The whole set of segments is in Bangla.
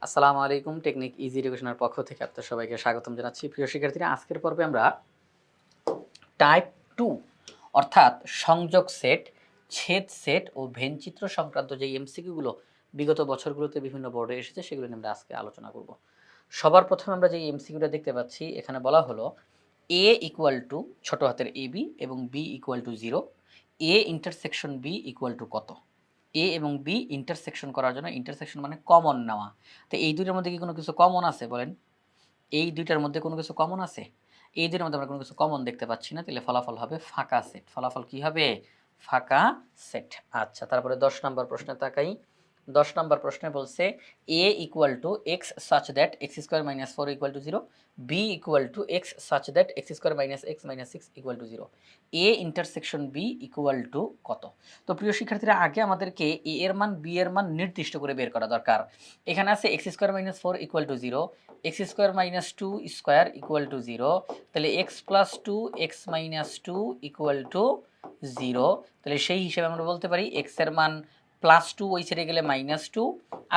আসসালামু আলাইকুম। টেকনিক ইজি এডুকেশনের পক্ষ থেকে আপনাদের সবাইকে স্বাগতম জানাচ্ছি। প্রিয় শিক্ষার্থীরা, আজকের পর্বে আমরা টাইপ 2 অর্থাৎ সংযোগ সেট, ছেদ সেট ও ভেনচিত্র সংক্রান্ত যে এমসিকিউ গুলো বিগত বছরগুলোতে বিভিন্ন বোর্ডে এসেছে সেগুলো নিয়ে আমরা আজকে আলোচনা করব। সবার প্রথমে আমরা যে এমসিকিউটা দেখতে পাচ্ছি, এখানে বলা হলো a ইকুয়াল টু ছোট হাতের ab এবং b equal to 0, a intersection b equal to কত? এ এবং বি ইন্টারসেকশন করার জন্য, ইন্টারসেকশন মানে কমন নেওয়া। তো এই দুইটার মধ্যে কি কোনো কিছু কমন আছে বলেন? এই দুইটার মধ্যে কোনো কিছু কমন আছে? এই দুইটার মধ্যে আমরা কোনো কিছু কমন দেখতে পাচ্ছি না, তাহলে ফলাফল হবে ফাঁকা সেট। ফলাফল কি হবে? ফাঁকা সেট। আচ্ছা, তারপরে 10 নম্বর প্রশ্নে তাকাই। 10 নম্বর প্রশ্নে বলছে a equal to X such that X square minus 4 equal to 0, B equal to X such that X square minus X minus 6 equal to 0, A intersection B equal to কত? তো প্রিয় শিক্ষার্থীরা, আগে আমাদেরকে এ এর মান বি এর মান নির্দিষ্ট করে বের করা দরকার। এখানে আছে x square minus 4 equal to 0, x square minus 2 square equal to 0, তাহলে x plus 2 x minus 2 equal to 0। তাহলে সেই হিসেবে আমরা বলতে পারি এক্স এর মান প্লাস 2 ওই সাইডে গেলে মাইনাস 2,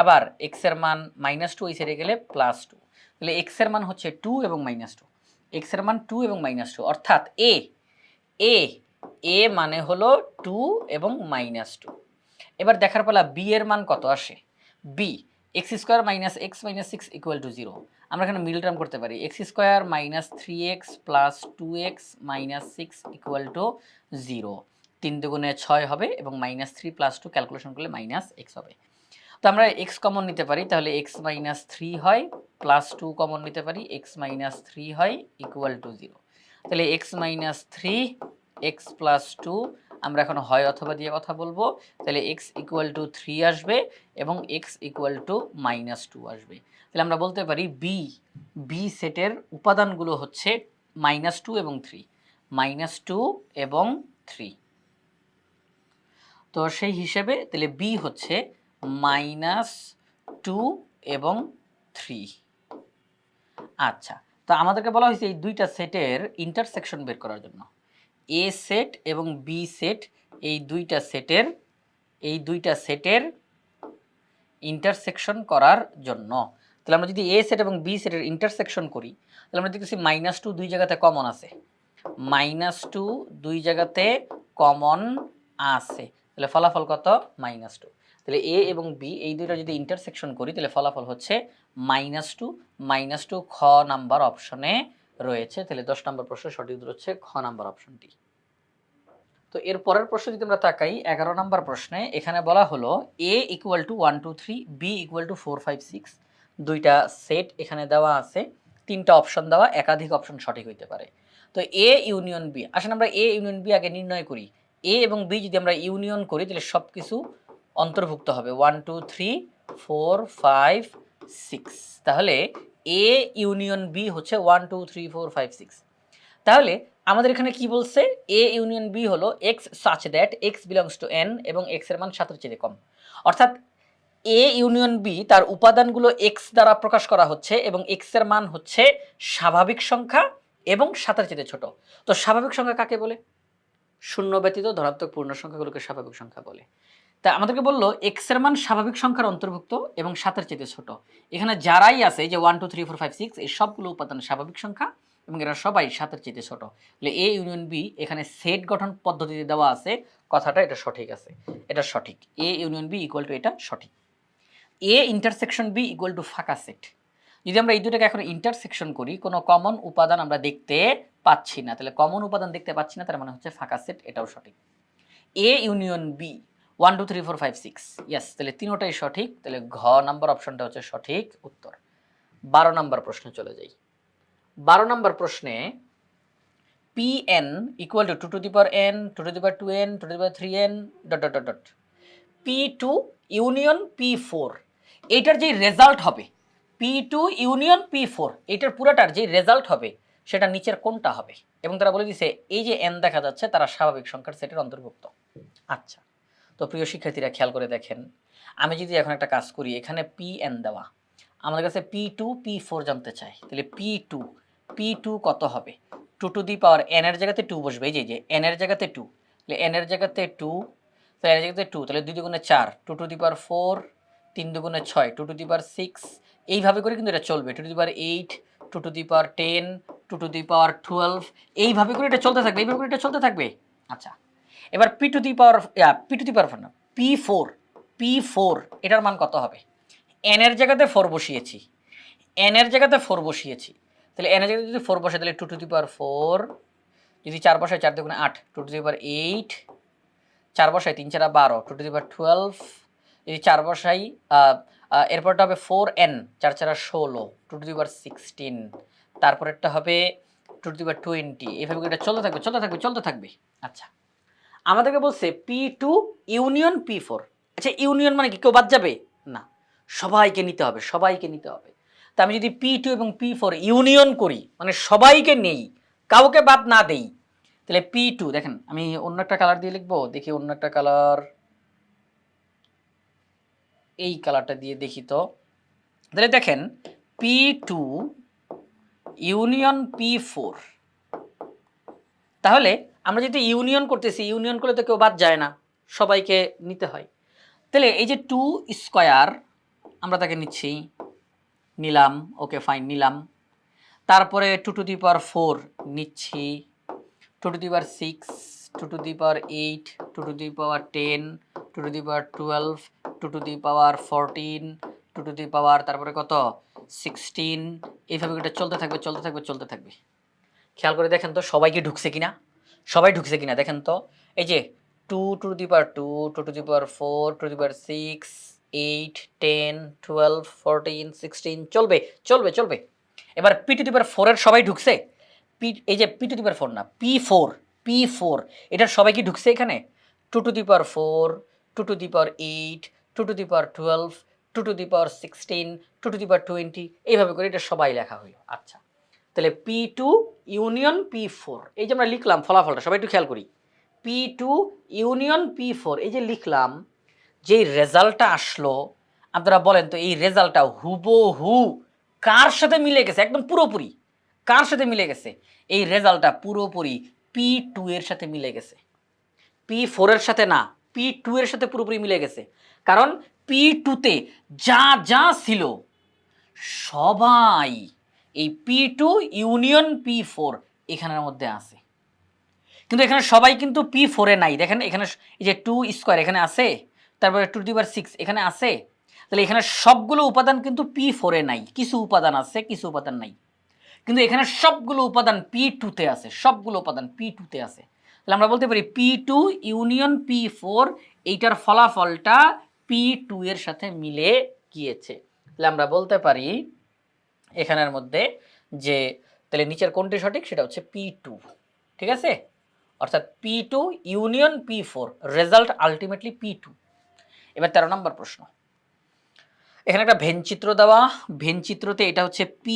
আবার এক্স এর মান মাইনাস 2 ওই সাইডে গেলে প্লাস 2। তাহলে এক্স এর মান হচ্ছে 2 এবং মাইনাস 2, এক্স এর মান 2 এবং মাইনাস 2, অর্থাৎ এ এ এ মানে হলো 2 এবং মাইনাস 2। এবার দেখার পালা বি এর মান কত আসে। B X square minus X minus 6 equal to 0। আমরা এখানে মিডল টার্ম করতে পারি, X square minus 3x plus 2x minus 6 equal to 0। 3 দুগুণে 6 হবে এবং মাইনাস 3 প্লাস 2 ক্যালকুলেশন করলে মাইনাস x হবে। তো আমরা x কমন নিতে পারি, তাহলে x মাইনাস 3 হয়, প্লাস 2 কমন নিতে পারি, x মাইনাস 3 হয় ইকুয়াল টু 0। তাহলে x মাইনাস 3 x প্লাস 2, আমরা এখন হয় অথবা দিয়ে কথা বলবো। তাহলে x ইকুয়াল টু 3 আসবে এবং x ইকুয়াল টু মাইনাস 2 আসবে। তাহলে আমরা বলতে পারি বি সেটের উপাদানগুলো হচ্ছে মাইনাস 2 এবং 3, মাইনাস 2 এবং 3। তো সেই হিসেবে তাহলে বি হচ্ছে মাইনাস 2 এবং 3। আচ্ছা, তো আমাদেরকে বলা হয়েছে এই দুইটা সেটের ইন্টারসেকশন বের করার জন্য। এ সেট এবং বি সেট, এই দুইটা সেটের ইন্টারসেকশন করার জন্য। তাহলে আমরা যদি এ সেট এবং বি সেটের ইন্টারসেকশন করি, তাহলে আমরা দেখতেছি মাইনাস 2 দুই জায়গাতে কমন আছে, মাইনাস 2 দুই জায়গাতে কমন আছে। তাহলে ফলাফল কত? মাইনাস 2। তাহলে এ এবং বি এই দুইটা যদি ইন্টারসেকশন করি, তাহলে ফলাফল হচ্ছে মাইনাস 2। মাইনাস 2 খ নাম্বার অপশনে রয়েছে। তাহলে 10 নম্বর প্রশ্নের সঠিক উত্তর হচ্ছে খ নাম্বার অপশনটি। তো এর পরের প্রশ্ন যদি আমরা তাকাই, 11 নম্বর প্রশ্নে এখানে বলা হলো a equal two 1 2 3, b equal to 4 5 6, দুইটা সেট এখানে দেওয়া আছে, তিনটা অপশন দেওয়া, একাধিক অপশন সঠিক হইতে পারে। তো a ইউনিয়ন b, আসলে আমরা a ইউনিয়ন b আগে নির্ণয় করি। a এবং b যদি আমরা ইউনিয়ন করি, তাহলে সব কিছু অন্তর্ভুক্ত হবে 1 2 3 4 5 6। তাহলে a ইউনিয়ন b হচ্ছে 1 2 3 4 5 6। তাহলে আমাদের এখানে কি বলছে? এ ইউনিয়ন বি হলো x such that x belongs to N এবং এক্স এর মান 7 চেয়ে কম। অর্থাৎ এ ইউনিয়ন বি তার উপাদানগুলো এক্স দ্বারা প্রকাশ করা হচ্ছে এবং এক্স এর মান হচ্ছে স্বাভাবিক সংখ্যা এবং 7 চেয়ে ছোট। তো স্বাভাবিক সংখ্যা কাকে বলে? শূন্য ব্যতীত ধনাত্মক পূর্ণ সংখ্যাগুলোকে স্বাভাবিক সংখ্যা বলে। তা আমাদেরকে বললো এক্স এর মান স্বাভাবিক সংখ্যার অন্তর্ভুক্ত এবং 7 চেয়ে ছোট। এখানে যারাই আছে, এই যে 1 2 3 4 5 6, এই সবগুলো উপাদান স্বাভাবিক সংখ্যা এবং এরা সবাই 7 চেয়ে ছোট। তাহলে এ ইউনিয়ন বি এখানে সেট গঠন পদ্ধতিতে দেওয়া আছে, কথাটা এটা সঠিক আছে, এটা সঠিক। A union B equal to, এটা সঠিক। A intersection B equal to ফাঁকা সেট। যদি আমরা এই দুটাকে এখন ইন্টারসেকশন করি, কোনো কমন উপাদান আমরা দেখতে পাচ্ছি না, তাহলে কমন উপাদান দেখতে পাচ্ছি না, তার মানে হচ্ছে ফাঁকা সেট, এটাও সঠিক। এ ইউনিয়ন বি 1 2 3 4 5 6, ইয়েস, তাহলে তিনোটাই সঠিক। তাহলে ঘ নাম্বার অপশনটা হচ্ছে সঠিক উত্তর। 12 নম্বর প্রশ্নে চলে যাই। 12 নম্বর প্রশ্নে pn equal to 2 to the power n, 2 to the power 2n, 2 to the power 3n dot dot dot p2 union p4, এইটার যে রেজাল্ট হবে p2 ইউনিয়ন p4, এইটার পুরাটার যে রেজাল্ট হবে সেটা নিচের কোনটা হবে? এবং তারা বলে দিছে এই যে n দেখা যাচ্ছে তারা স্বাভাবিক সংখ্যার সেটের অন্তর্ভুক্ত। আচ্ছা, তো প্রিয় শিক্ষার্থীরা খেয়াল করে দেখেন, আমি যদি এখন একটা কাজ করি, এখানে pn দেওয়া, আমাদের কাছে p2 p4 জানতে চাই, তাহলে p2 কত হবে? 2 টু দি পাওয়ার n এর জায়গাতে 2 বসবে, এই যে n এর জায়গাতে 2, তাহলে n এর জায়গাতে 2, তাহলে n এর জায়গাতে 2, তাহলে 2 দুগুণে 4, 2 টু দি পাওয়ার 4 3 দুগুণে 6, 2 টু দি পাওয়ার 6, এইভাবে করে কিন্তু এটা চলবে। 2 to the power 8, 2 to the power 10, 2 to the power 12, এইভাবে করে এটা চলতে থাকবে, এইভাবে করে এটা চলতে থাকবে। আচ্ছা, এবার পি টু দি পাওয়ার না, P4 এটার মান কত হবে? n এর জায়গাতে 4 বসিয়েছি, n এর জায়গাতে 4 বসিয়েছি, তাহলে n এর জায়গাতে যদি 4 বসে তাহলে 2 টু দি পাওয়ার 4, যদি 4 বসায় 4 দুগুণে 8, 2 টু দি পাওয়ার 8, 4 বসাই 3 4 12, 2 টু দি পাওয়ার 12, যদি 4 বসাই এরপরটা হবে 4n, 4 4 16, 2 টু দি পাওয়ার 16, তারপরেরটা হবে 2 টু দি পাওয়ার 20, এইভাবে এটা চলতে থাকবে চলতে থাকবে চলতে থাকবে। আচ্ছা, আমাদেরকে বলছে P2 ইউনিয়ন P4। আচ্ছা, ইউনিয়ন মানে কি কেউ বাদ যাবে? না, সবাইকে নিতে হবে, সবাইকে নিতে হবে। তা আমি যদি P2 এবং P4 ইউনিয়ন করি, মানে সবাইকে নেই, কাউকে বাদ না দেই, তাহলে P2, দেখেন আমি অন্য একটা কালার দিয়ে লিখবো, দেখি অন্য একটা কালার, এই কালারটা দিয়ে দেখি তো। তাহলে দেখেন P2 ইউনিয়ন P4, তাহলে আমরা যদি ইউনিয়ন করতেছি, ইউনিয়ন করলে তো কেউ বাদ যায় না, সবাইকে নিতে হয়। তাহলে এই যে 2 স্কয়ার আমরা তাকে নিচ্ছি, নিলাম, ওকে ফাইন নিলাম। তারপরে 2 টু দি পাওয়ার 4 নিচ্ছি, 2 to the power 6, 2 to the power 8, 2 to the power 10, 2 to the power 12, 2 to the power 14, 2 to the power তারপরে কত 16, এইভাবে এটা চলতে থাকবে চলতে থাকবে চলতে থাকবে। খেয়াল করে দেখেন তো সবাইকে ঢুকছে কিনা, সবাই ঢুকছে কিনা দেখেন তো। এই যে 2 to the power 2, 2 to the power 4, 2 to the power 6, 8, 10, 12, 14, 16, চলবে চলবে চলবে। এবার পি টু দি পাওয়ার 4 এর সবাই ঢুকছে, এই যে পি টু দি পাওয়ার 4 না, P4 এটার সবাই কি ঢুকছে এখানে? 2 to the power 4, 2 to the power 8, 2 to the power 12, 2 to the power 16, 2 to the power 20, এইভাবে করে এটা সবাই লেখা হইল। আচ্ছা, তাহলে P2 ইউনিয়ন P4, এই যে আমরা লিখলাম ফলাফলটা, সবাই একটু খেয়াল করি। P2 ইউনিয়ন P4, এই যে লিখলাম, যেই রেজাল্টটা আসলো, আপনারা বলেন তো এই রেজাল্টটা হুবহু কার সাথে মিলে গেছে? একদম পুরোপুরি কার সাথে মিলে গেছে? এই রেজাল্টটা পুরোপুরি P2 এর সাথে মিলে গেছে, P4 এর সাথে না, P2 এর সাথে পুরোপুরি মিলে গেছে। কারণ P2 তে যা যা ছিল সবাই এই P2 ইউনিয়ন P4 এখানের মধ্যে আছে। কিন্তু এখানে সবাই কিন্তু P4 এ নাই, দেখেন এখানে এই যে 2 স্কয়ার এখানে আছে, তারপরে 2 টু দি পাওয়ার 6 এখানে আছে, তাহলে এখানে সবগুলো উপাদান কিন্তু P4 এ নাই, কিছু উপাদান আছে কিছু উপাদান নাই। কিন্তু এখানে সবগুলো উপাদান P2 তে আছে, সবগুলো উপাদান P2 তে আছে। তাহলে আমরা বলতে পারি P2 ইউনিয়ন P4, এইটার ফলাফলটা P2 এর সাথে মিলে গিয়েছে। তাহলে আমরা বলতে পারি এখানের মধ্যে যে তাহলে নিচের কোনটি সঠিক, সেটা হচ্ছে P2, ঠিক আছে? অর্থাৎ P2 union P4, result ultimately P2। এবার 13 নম্বর প্রশ্ন, এখানে একটা ভেনচিত্র দেওয়া, ভেনচিত্রতে এটা হচ্ছে P,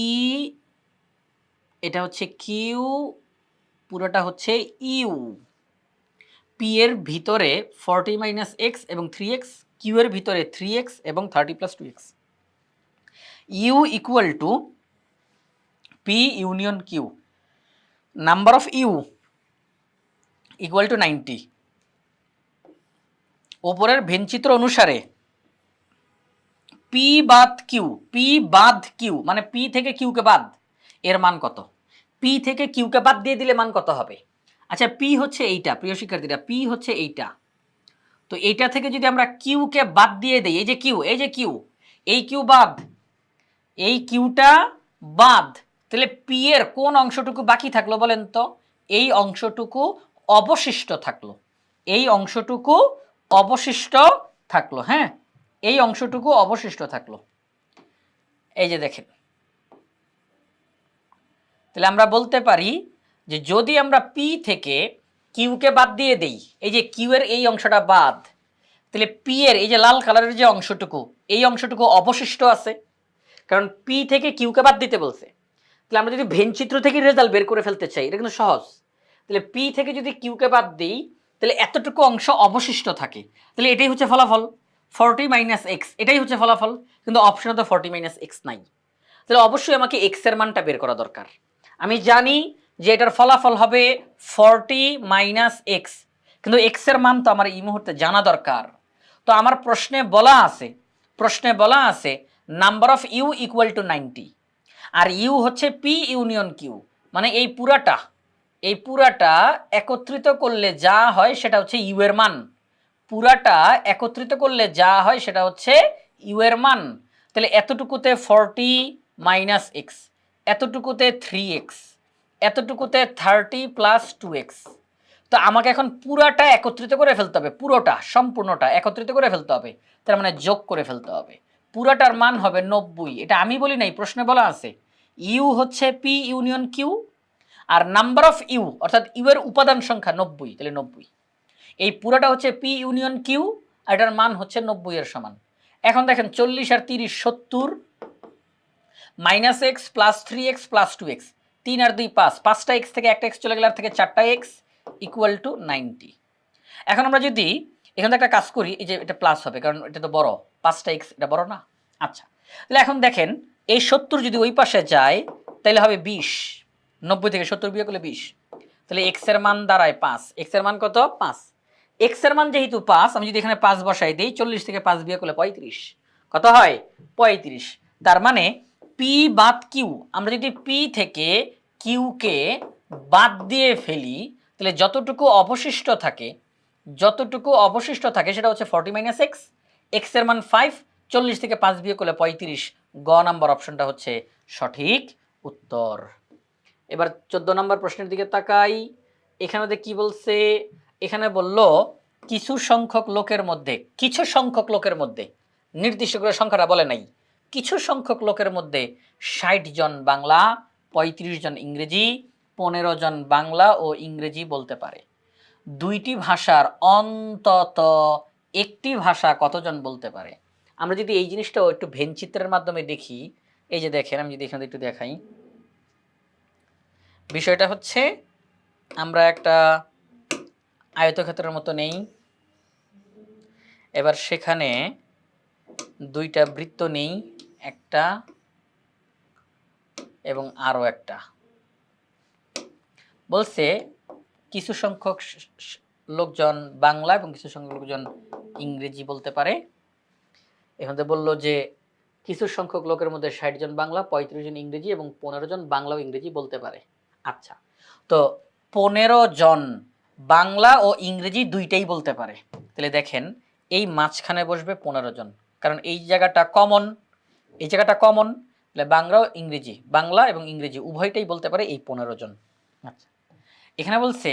এটা হচ্ছে Q, পুরোটা হচ্ছে ইউ। P এর ভিতরে 40 - x এবং 3x, Q এর ভিতরে 3x এবং 30 + 2x, U equal to P union Q, number of U equal to 90। ওপরের ভেনচিত্র অনুসারে P বাদ Q, P বাদ Q মানে P থেকে Q কে বাদ, এর মান কত? P থেকে Q কে বাদ দিয়ে দিলে মান কত হবে? আচ্ছা, P হচ্ছে এইটা, প্রিয় শিক্ষার্থীরা, P হচ্ছে এইটা। তো এইটা থেকে যদি আমরা Q কে বাদ দিয়ে দেই, এই যে Q, এই যে Q, এই Q বাদ, এই Qটা বাদ, তাহলে P এর কোন অংশটুকু বাকি থাকলো বলেন তো? এই অংশটুকু অবশিষ্ট থাকলো, এই অংশটুকু অবশিষ্ট থাকলো, হ্যাঁ, এই অংশটুকু অবশিষ্ট থাকলো। এই যে দেখেন, তাহলে আমরা বলতে পারি যে যদি আমরা P থেকে Q কে বাদ দিয়ে দেই, এই যে Q এর এই অংশটা বাদ, তাহলে P এর এই যে লাল কালারের যে অংশটুকু, এই অংশটুকু অবশিষ্ট আছে, কারণ P থেকে Q কে বাদ দিতে বলছে। তাহলে আমরা যদি ভেনচিত্র থেকে রেজাল্ট বের করে ফেলতে চাই, এটা কিন্তু সহজ। তাহলে P থেকে যদি Q কে বাদ দিই, তাহলে এতটুকু অংশ অবশিষ্ট থাকে, তাহলে এটাই হচ্ছে ফলাফল 40 - x, এটাই হচ্ছে ফলাফল। কিন্তু অপশনে তো 40 - x নাই, তাহলে অবশ্যই আমাকে x এর মানটা বের করা দরকার। আমি জানি যে এটার ফলাফল হবে 40 - x, কিন্তু x এর মান তো আমার এই মুহূর্তে জানা দরকার। তো আমার প্রশ্নে বলা আছে প্রশ্নে বলা আছে number of U equal to 90, আর ইউ হচ্ছে পি ইউনিয়ন কিউ, মানে এই পুরাটা একত্রিত করলে যা হয় সেটা হচ্ছে ইউ এর মান। পুরাটা একত্রিত করলে যা হয় সেটা হচ্ছে ইউ এর মান। তাহলে এতটুকুতে 40 মাইনাস এক্স, এতটুকুতে 3x, এতটুকুতে 30 প্লাস 2x। তো আমাকে এখন পুরাটা একত্রিত করে ফেলতে হবে, পুরোটা সম্পূর্ণটা একত্রিত করে ফেলতে হবে, তার মানে যোগ করে ফেলতে হবে। পুরাটার মান হবে 90, এটা আমি বলি নাই, প্রশ্নে বলা আছে। ইউ হচ্ছে পি ইউনিয়ন কিউ, আর নাম্বার অফ ইউ অর্থাৎ ইউ এর উপাদান সংখ্যা 90, তাহলে 90। এই পুরাটা হচ্ছে পি ইউনিয়ন কিউ, আর এটার মান হচ্ছে 90 এর সমান। এখন দেখেন 40 আর 30 70, minus x plus 3x plus 2x, 3 আর 2 5, 5টা এক্স থেকে একটা এক্স চলে গেলে আর থেকে 4টা এক্স ইকুয়াল টু 90। এখন আমরা যদি এখান থেকে একটা কাজ করি, এই যে এটা প্লাস হবে কারণ এটা তো বড়, 5টা এক্স এটা বড় না। আচ্ছা, তাহলে এখন দেখেন এই 70 যদি ওই পাশে যায় তাহলে হবে 20, 90 থেকে 70 বিয়োগ করলে 20, তাহলে এক্স এর মান দাঁড়ায় 5। এক্স এর মান কত? 5। এক্স এর মান যেহেতু 5, আমি যদি এখানে 5 বসাই দিই, 40 থেকে 5 বিয়োগ করলে 35, কত হয়? 35। তার মানে পি বাদ কিউ, আমরা যদি পি থেকে কিউকে বাদ দিয়ে ফেলি তাহলে যতটুকু অবশিষ্ট থাকে সেটা হচ্ছে 40 মাইনাস এক্স, এক্স এর মান 5, 40 থেকে 5 বিয়োগ করলে 35, গ নাম্বার অপশনটা হচ্ছে সঠিক উত্তর। এবার 14 নম্বর প্রশ্নের দিকে তাকাই। এখানে কি বলছে? এখানে বলল কিছু সংখ্যক লোকের মধ্যে নির্দিষ্ট করে সংখ্যাটা বলে নাই, কিছু সংখ্যক লোকের মধ্যে 60 জন বাংলা, 35 জন ইংরেজি, 15 জন বাংলা ও ইংরেজি বলতে পারে। দুইটি ভাষার অন্তত একটি ভাষা কতজন বলতে পারে? আমরা যদি এই জিনিসটাও একটু ভেনচিত্রের মাধ্যমে দেখি, এই যে দেখেন আমি যদি এখানে একটু দেখাই, বিষয়টা হচ্ছে আমরা একটা আয়তক্ষেত্রের মতো নেই, এবার সেখানে দুইটা বৃত্ত নেই, একটা এবং আরও একটা। বলছে কিছু সংখ্যক লোকজন বাংলা এবং কিছু সংখ্যক লোকজন ইংরেজি বলতে পারে। এখানে বললো যে কিছু সংখ্যক লোকের মধ্যে 60 জন বাংলা, 35 জন ইংরেজি এবং 15 জন বাংলা ও ইংরেজি বলতে পারে। আচ্ছা, তো 15 জন বাংলা ও ইংরেজি দুইটাই বলতে পারে, তাহলে দেখেন এই মাঝখানে বসবে 15 জন, কারণ এই জায়গাটা কমন, তাহলে বাংলা এবং ইংরেজি উভয়টাই বলতে পারে এই 15 জন। আচ্ছা, এখানে বলছে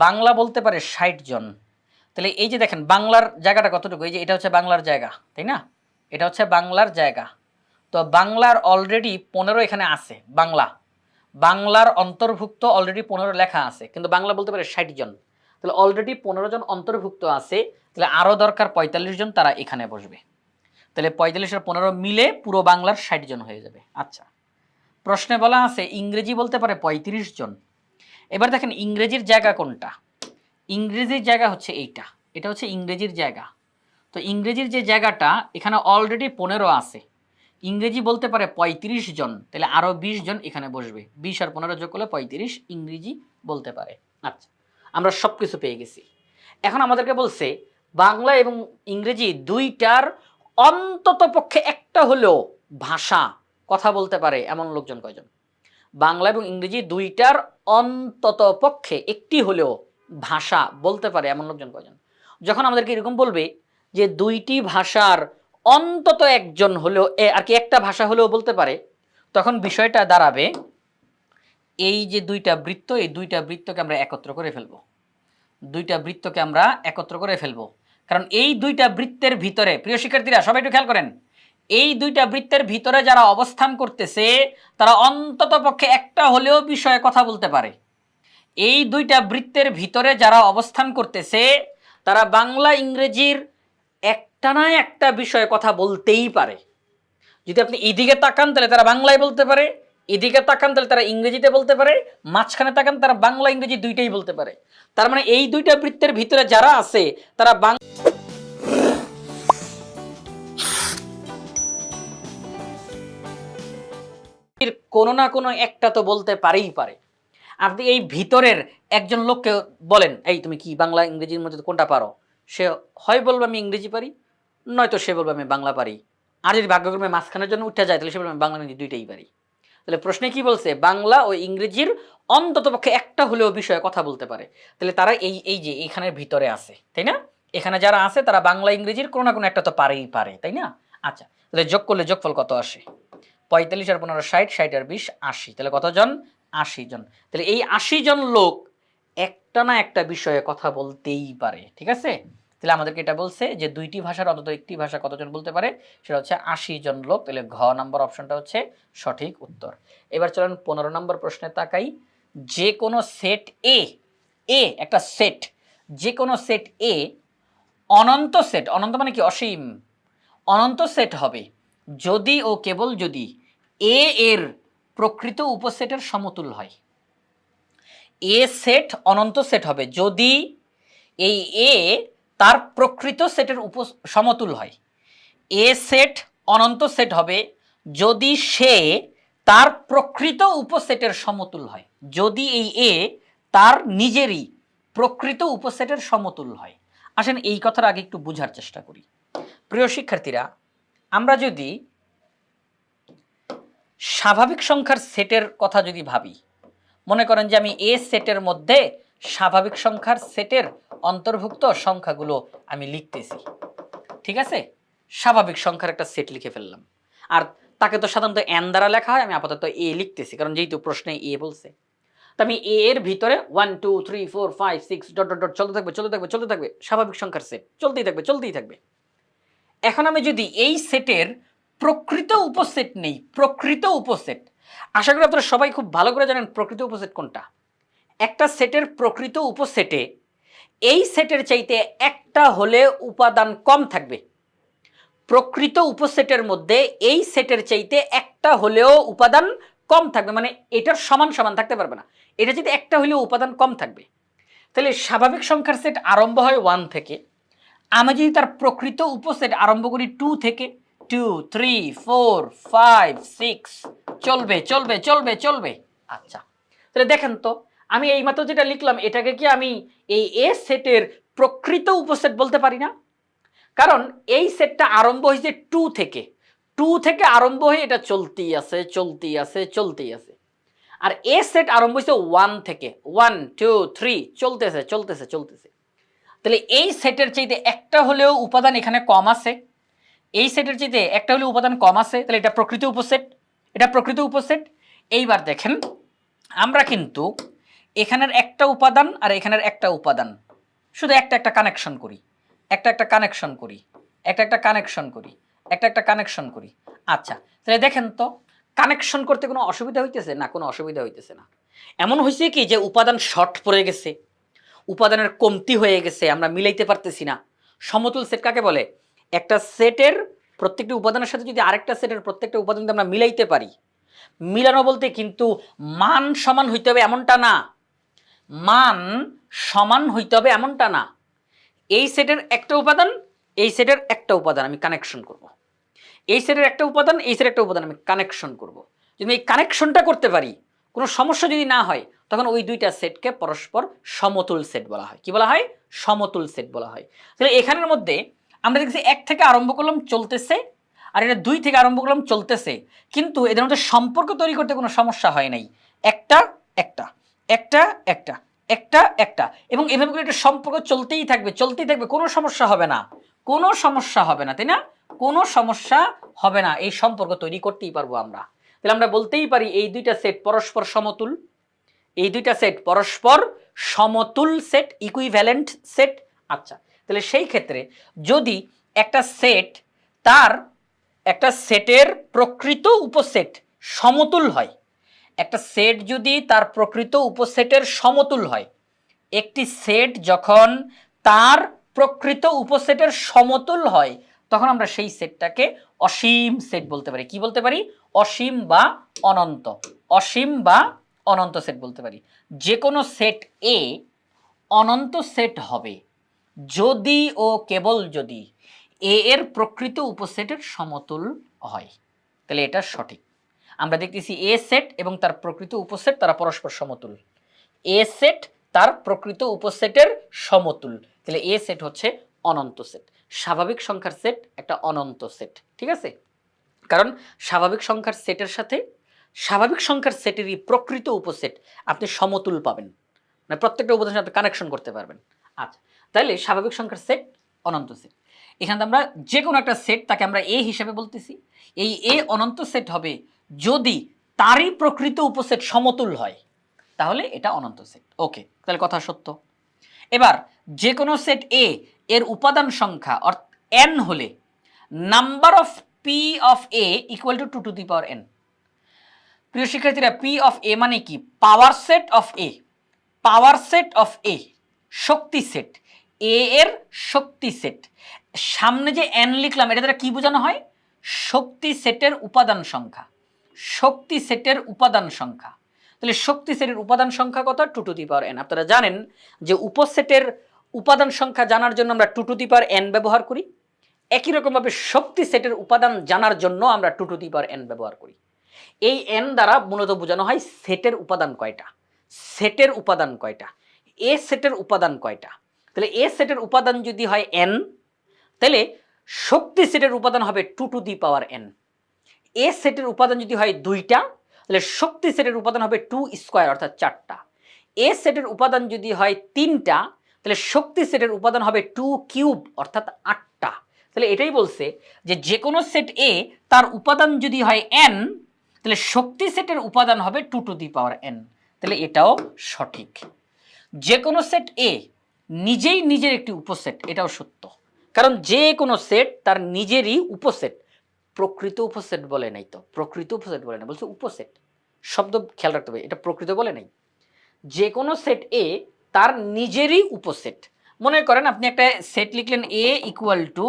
বাংলা বলতে পারে 60 জন, তাহলে এই যে দেখেন বাংলার জায়গাটা কতটুকু, এই যে এটা হচ্ছে বাংলার জায়গা, তাই না? এটা হচ্ছে বাংলার জায়গা। তো বাংলার অলরেডি 15 এখানে আছে, বাংলার অন্তর্ভুক্ত অলরেডি 15 লেখা আছে, কিন্তু বাংলা বলতে পারে 60 জন, তাহলে অলরেডি 15 জন অন্তর্ভুক্ত আছে, তাহলে আরও দরকার 45 জন, তারা এখানে বসবে। তাহলে 45 আর 15 মিলে পুরো বাংলার 60 জন হয়ে যাবে। আচ্ছা, প্রশ্নে বলা আছে ইংরেজি বলতে পারে 35 জন। এবার দেখেন ইংরেজির জায়গা কোনটা? ইংরেজির জায়গা হচ্ছে এইটা, এটা হচ্ছে ইংরেজির জায়গা। তো ইংরেজির যে জায়গাটা এখানে অলরেডি 15 আছে, ইংরেজি বলতে পারে 35 জন, তাহলে আরও 20 জন এখানে বসবে, 20 আর 15 যোগ করলে 35 ইংরেজি বলতে পারে। আচ্ছা, আমরা সব কিছু পেয়ে গেছি। এখন আমাদেরকে বলছে বাংলা এবং ইংরেজি দুইটার অন্তত পক্ষে একটা হলেও ভাষা কথা বলতে পারে এমন লোকজন কয়জন? বাংলা এবং ইংরেজি দুইটার অন্তত পক্ষে একটি হলেও ভাষা বলতে পারে এমন লোকজন কয়জন? যখন আমাদেরকে এরকম বলবে যে দুইটি ভাষার অন্তত একজন হলেও আর কি একটা ভাষা হলেও বলতে পারে, তখন বিষয়টা দাঁড়াবে এই যে দুইটা বৃত্ত, এই দুইটা বৃত্তকে আমরা একত্র করে ফেলবো, কারণ এই দুইটা বৃত্তের ভিতরে, প্রিয় শিক্ষার্থীরা সবাই একটু খেয়াল করেন, এই দুইটা বৃত্তের ভিতরে যারা অবস্থান করতেছে তারা অন্তত পক্ষে একটা হলেও বিষয়ে কথা বলতে পারে। এই দুইটা বৃত্তের ভিতরে যারা অবস্থান করতেছে তারা বাংলা ইংরেজির একটা না একটা বিষয়ে কথা বলতেই পারে। যদি আপনি এদিকে তাকান তাহলে তারা বাংলায় বলতে পারে, এদিকে তাকান তাহলে তারা ইংরেজিতে বলতে পারে, মাঝখানে তাকান তারা বাংলা ইংরেজি দুইটাই বলতে পারে। তার মানে এই দুইটা বৃত্তের ভিতরে যারা আছে তারা কোনো না কোনো একটা তো বলতে পারেই পারে। আপনি এই ভিতরের একজন লোককে বলেন, এই তুমি কি বাংলা ইংরেজির মধ্যে কোনটা পারো? সে হয় বলবে আমি ইংরেজি পারি, নয়তো সে বলবে আমি বাংলা পারি, আর যদি ভাগ্যক্রমে মাঝখানের জন্য উঠে যায় তাহলে সে আমি বাংলা ইংরেজি দুইটাই পারি। তাহলে প্রশ্নে কি বলছে, বাংলা ও ইংরেজির অন্ততপক্ষে একটা হলেও বিষয়ে কথা বলতে পারে। তাহলে তারা এই যে এইখানের ভিতরে আছে, তাই না? এখানে যারা আছে তারা বাংলা ইংরেজির কোনো না কোনো একটা তো পারেই পারে, তাই না? আচ্ছা, তাহলে যোগ করলে যোগফল কত আসে? 45 আর 15 60, 60 আর 20 80। তাহলে কতজন? 80 জন। তাহলে এই 80 জন লোক একটা না একটা বিষয়ে কথা বলতেই পারে, ঠিক আছে? তাহলে আমাদেরকে এটা বলছে যে দুইটি ভাষার অন্তত একটি ভাষা কতজন বলতে পারে, সেটা হচ্ছে 80 জন লোক। তাহলে ঘ নাম্বার অপশনটা হচ্ছে সঠিক উত্তর। এবার চলেন 15 নম্বর প্রশ্নে তাকাই। যে কোনো সেট এ, একটা সেট, যে কোনো সেট এ অনন্ত সেট, অনন্ত মানে কি অসীম, অনন্ত সেট হবে যদি ও কেবল যদি এ এর প্রকৃত উপসেটের সমতুল হয়। এ সেট অনন্ত সেট হবে যদি এই এ তার প্রকৃত সেটের সমতুল হয়। এ সেট অনন্ত সেট হবে যদি সে তার প্রকৃত উপসেটের সমতুল হয়। যদি এই এ তার নিজেরই প্রকৃত উপসেটের সমতুল হয়। আসেন এই কথার আগে একটু বোঝার চেষ্টা করি। প্রিয় শিক্ষার্থীরা, আমরা যদি স্বাভাবিক সংখ্যার সেটের কথা যদি ভাবি, মনে করেন যে আমি এ সেটের মধ্যে স্বাভাবিক সংখ্যার সেটের অন্তর্ভুক্ত সংখ্যাগুলো আমি লিখতেছি, ঠিক আছে? স্বাভাবিক সংখ্যার একটা সেট লিখে ফেললাম। আর তাকে তো সাধারণত এন দ্বারা লেখা হয়, আমি আপাতত এ লিখতেছি কারণ যেহেতু প্রশ্নে এ বলছে। তো আমি এ এর ভিতরে 1 2 3 4 5 6 ডট ডট ডট চলতে থাকবে চলতে থাকবে চলতে থাকবে, স্বাভাবিক সংখ্যার সেট চলতেই থাকবে চলতেই থাকবে। এখন আমি যদি এই সেটের প্রকৃত উপসেট নেই, প্রকৃত উপসেট, আশা করি আপনারা সবাই খুব ভালো করে জানেন প্রকৃত উপসেট কোনটা। একটা সেটের প্রকৃত উপসেটে এই সেটের চাইতে একটা হলে উপাদান কম থাকবে। প্রকৃত উপসেটের মধ্যে এই সেটের চাইতে একটা হলেও উপাদান কম থাকবে, মানে এটার সমান সমান থাকতে পারবে না, এটা যদি একটা হলেও উপাদান কম থাকবে। তাহলে স্বাভাবিক সংখ্যার সেট আরম্ভ হয় 1 থেকে, আমি যদি তার প্রকৃত উপসেট আরম্ভ করি 2 থেকে, 2 3 4 5 6 চলবে চলবে চলবে চলবে। আচ্ছা, তাহলে দেখেন তো আমি এইমাত্র যেটা লিখলাম এটাকে কি আমি এই এ সেটের প্রকৃত উপসেট বলতে পারি না? কারণ এই সেটটা আরম্ভ হয়েছে 2 থেকে, 2 থেকে আরম্ভ হয়ে এটা চলতেই আছে চলতেই আছে চলতেই আছে। আর এ সেট আরম্ভ হয়েছে 1 থেকে, 1 2 3 চলতেছে চলতেছে চলতেছে। তাহলে এই সেটের চাইতে একটা হলেও উপাদান এখানে কম আছে, এই সেটের চাইতে একটা হলেও উপাদান কম আছে, তাহলে এটা প্রকৃত উপসেট, এটা প্রকৃত উপসেট। এইবার দেখেন আমরা কিন্তু এখানের একটা উপাদান আর এখানের একটা উপাদান শুধু একটা একটা কানেকশন করি, একটা একটা কানেকশন করি, একটা একটা কানেকশন করি, একটা একটা কানেকশন করি। আচ্ছা, তাহলে দেখেন তো কানেকশন করতে কোনো অসুবিধা হইতেছে না? কোনো অসুবিধা হইতেছে না। এমন হয়েছে কি যে উপাদান শর্ট পড়ে গেছে, উপাদানের কমতি হয়ে গেছে, আমরা মিলাইতে পারতেছি না। সমতুল সেট কাকে বলে? একটা সেটের প্রত্যেকটি উপাদানের সাথে যদি আরেকটা সেটের প্রত্যেকটা উপাদান যদি আমরা মিলাইতে পারি, মিলানো বলতে কিন্তু মান সমান হইতে হবে এমনটা না, মান সমান হইতে হবে এমনটা না। এই সেটের একটা উপাদান, এই সেটের একটা উপাদান আমি কানেকশন করব, এই সেটের একটা উপাদান, এই সেটের একটা উপাদান আমি কানেকশন করব। যদি এই কানেকশনটা করতে পারি, কোনো সমস্যা যদি না হয়, তখন ওই দুইটা সেটকে পরস্পর সমতুল সেট বলা হয়। কি বলা হয়? সমতুল সেট বলা হয়। তাহলে এখানের মধ্যে আমরা দেখছি 1 থেকে আরম্ভ করলাম চলতেছে, আর এটা 2 থেকে আরম্ভ করলাম চলতেছে, কিন্তু এদের মধ্যে সম্পর্ক তৈরি করতে কোনো সমস্যা হয় নাই। একটা একটা একটা একটা একটা একটা এবং এভাবে করে একটা সম্পর্ক চলতেই থাকবে চলতেই থাকবে, কোনো সমস্যা হবে না, কোনো সমস্যা হবে না, তাই না? কোনো সমস্যা হবে না, এই সম্পর্ক তৈরি করতেই পারবো আমরা। তাহলে আমরা বলতেই পারি এই দুইটা সেট পরস্পর সমতুল, এই দুইটা সেট পরস্পর সমতুল সেট, ইকুইভ্যালেন্ট সেট। আচ্ছা, তাহলে সেই ক্ষেত্রে যদি একটা সেট তার একটা সেটের প্রকৃত উপসেট সমতুল হয়, একটা সেট যদি তার প্রকৃত উপসেটের সমতুল হয়, একটি সেট যখন তার প্রকৃত উপসেটের সমতুল হয়, তখন আমরা সেই সেটটাকে অসীম সেট বলতে পারি। কি বলতে পারি? অসীম বা অনন্ত, অসীম বা অনন্ত সেট বলতে পারি। যে কোনো সেট এ অনন্ত সেট হবে যদি ও কেবল যদি এ এর প্রকৃত উপসেটের সমতুল হয়। তাহলে এটা সঠিক। আমরা দেখতেছি এ সেট এবং তার প্রকৃত উপসেট তারা পরস্পর সমতুল, এ সেট তার প্রকৃত উপসেটের সমতুল, তাহলে এ সেট হচ্ছে অনন্ত সেট। স্বাভাবিক সংখ্যার সেট একটা অনন্ত সেট, ঠিক আছে? কারণ স্বাভাবিক সংখ্যার সেটের সাথে স্বাভাবিক সংখ্যার সেটেরই প্রকৃত উপসেট আপনি সমতুল পাবেন, মানে প্রত্যেকটা উপাদানের সাথে আপনি কানেকশন করতে পারবেন। আচ্ছা, তাহলে স্বাভাবিক সংখ্যার সেট অনন্ত সেট। এখানে আমরা যে কোনো একটা সেট তাকে আমরা এ হিসেবে বলতেছি। এই এ অনন্ত সেট হবে যদি তারই প্রকৃত উপসেট সমতুল হয়, তাহলে এটা অনন্ত সেট। ওকে, তাহলে কথা সত্য। এবার যে কোনো সেট এ এর উপাদান সংখ্যা অর্থাৎ n হলে number of P of A equal to 2 to the power n। প্রিয় শিক্ষার্থীরা, পি অফ এ মানে কি? Power set of A, power set of A, শক্তি সেট, এ এর শক্তি সেট। সামনে যে n লিখলাম এটা দ্বারা কি বোঝানো হয়? শক্তি সেটের উপাদান সংখ্যা, শক্তি সেটের উপাদান সংখ্যা। তাহলে শক্তি সেটের উপাদান সংখ্যা কত? 2 টু দি পাওয়ার n। আপনারা জানেন যে উপসেটের উপাদান সংখ্যা জানার জন্য আমরা 2 টু দি পাওয়ার n ব্যবহার করি। একই রকমভাবে শক্তি সেটের উপাদান জানার জন্য আমরা 2 টু দি পাওয়ার n ব্যবহার করি। এই n দ্বারা মূলত বোঝানো হয় সেটের উপাদান কয়টা, সেটের উপাদান কয়টা, এ সেটের উপাদান কয়টা। তাহলে এ সেটের উপাদান যদি হয় n, তাহলে শক্তি সেটের উপাদান হবে 2 টু দি পাওয়ার n। এ সেটের উপাদান যদি হয় 2টা, তাহলে শক্তি সেটের উপাদান হবে 2 স্কয়ার অর্থাৎ 4টা। এ সেটের উপাদান যদি হয় 3টা, তাহলে শক্তি সেটের উপাদান হবে 2 কিউব অর্থাৎ 8টা। তাহলে এটাই বলছে যে যে কোনো সেট এ তার উপাদান যদি হয় n, তাহলে শক্তি সেটের উপাদান হবে 2 টু দি পাওয়ার n। তাহলে এটাও সঠিক। যে কোনো সেট এ নিজেই নিজের একটি উপসেট, এটাও সত্য। কারণ যে কোনো সেট তার নিজেরই উপসেট, প্রকৃত উপসেট বলে নাই তো, প্রকৃত উপসেট বলে না, বলছে উপসেট। শব্দ খেয়াল রাখতে হবে, এটা প্রকৃত বলে নাই। যে কোনো সেট এ তার নিজেরই উপসেট। মনে করেন আপনি একটা সেট লিখলেন এ ইকুয়াল টু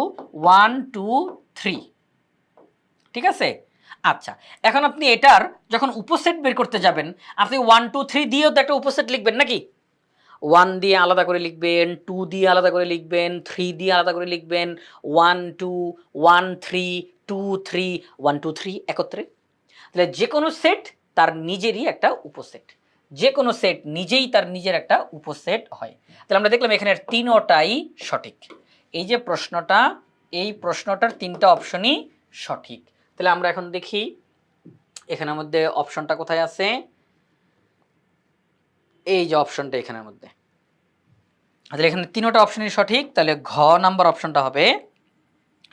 1 2 3, ঠিক আছে? আচ্ছা, এখন আপনি এটার যখন উপসেট বের করতে যাবেন, আপনি 1 2 3 দিয়েও তো একটা উপসেট লিখবেন নাকি? 1 দিয়ে আলাদা করে লিখবেন, 2 দিয়ে আলাদা করে লিখবেন, 3 দিয়ে আলাদা করে লিখবেন, 1 2 1 3 2 3 1 2 3 একত্রে। তাহলে যে কোনো সেট তার নিজেরই একটা উপসেট, যে কোনো সেট নিজেই তার নিজের একটা উপসেট হয়। তাহলে আমরা দেখলাম এখানের তিনোটাই সঠিক। এই যে প্রশ্নটা, এই প্রশ্নটার 3টা অপশনই সঠিক। তাহলে আমরা এখন দেখি এখানের মধ্যে অপশনটা কোথায় আছে। এই যে অপশনটা এখানের মধ্যে, তাহলে এখানে 3টা অপশনই সঠিক। তাহলে ঘ নাম্বার অপশনটা হবে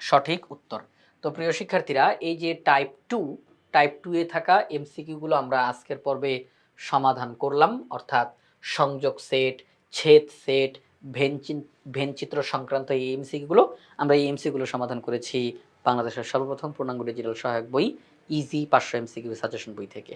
সঠিক উত্তর। তো প্রিয় শিক্ষার্থীরা, এই যে টাইপ 2 এ থাকা এমসিকিউগুলো আমরা আজকের পর্বে সমাধান করলাম, অর্থাৎ সংযোগ সেট, ছেদ সেট, ভেনচিত্র সংক্রান্ত এই এমসিকিউগুলো, আমরা এই এমসিকিউগুলো সমাধান করেছি বাংলাদেশের সর্বপ্রথম পূর্ণাঙ্গ ডিজিটাল সহায়ক বই ইজি 500 এমসিকিউ সাজেশন বই থেকে।